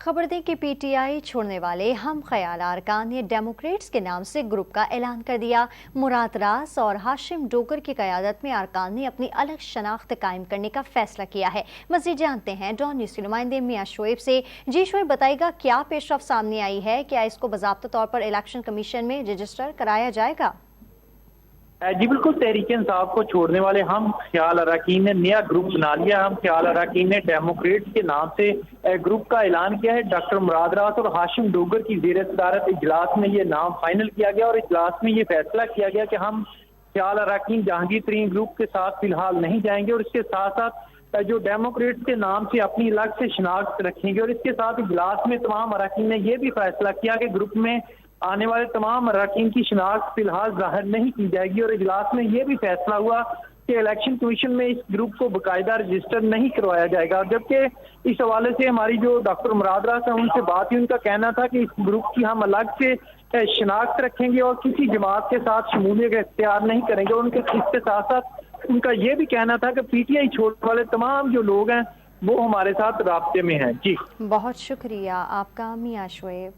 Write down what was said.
खबर दें कि पीटीआई छोड़ने वाले हम ख्याल अरकान ने डेमोक्रेट्स के नाम से ग्रुप का ऐलान कर दिया। मुराद रास और हाशिम डोगर की क़यादत में अरकान ने अपनी अलग शनाख्त कायम करने का फैसला किया है। मज़ीद जानते हैं डॉन न्यूज़ के नुमाइंदे मियां शोएब से। जी शोएब, बताइएगा क्या पेशरफ्त सामने आई है? क्या इसको बाज़ाब्ता तौर पर इलेक्शन कमीशन में रजिस्टर कराया जाएगा? जी बिल्कुल, तहरीक इंसाफ को छोड़ने वाले हम ख्याल अरकान ने नया ग्रुप बना लिया। हम ख्याल अरकान ने डेमोक्रेट्स के नाम से ग्रुप का ऐलान किया है। डॉक्टर मुराद रास और हाशिम डोगर की ज़ेर सदारत इजलास में ये नाम फाइनल किया गया और इजलास में ये फैसला किया गया कि हम ख्याल अरकान जहांगीर तरीन ग्रुप के साथ फिलहाल नहीं जाएंगे और इसके साथ साथ जो डेमोक्रेट्स के नाम से अपनी अलग से शनाख्त रखेंगे। और इसके साथ इजलास में तमाम अरकान ने यह भी फैसला किया कि ग्रुप में आने वाले तमाम अरकान की शनाख्त फिलहाल जाहिर नहीं की जाएगी। और इजलास में यह भी फैसला हुआ कि इलेक्शन कमीशन में इस ग्रुप को बाकायदा रजिस्टर नहीं करवाया जाएगा। जबकि इस हवाले से हमारी जो डॉक्टर मुराद रास है उनसे बात हुई, उनका कहना था कि इस ग्रुप की हम अलग से शनाख्त रखेंगे और किसी जमात के साथ शमूलियत इख्तियार नहीं करेंगे। और उनके इसके साथ साथ उनका यह भी कहना था कि पीटीआई छोड़ने वाले तमाम जो लोग हैं वो हमारे साथ राब्ते में हैं। जी बहुत शुक्रिया आपका मियां शोएब।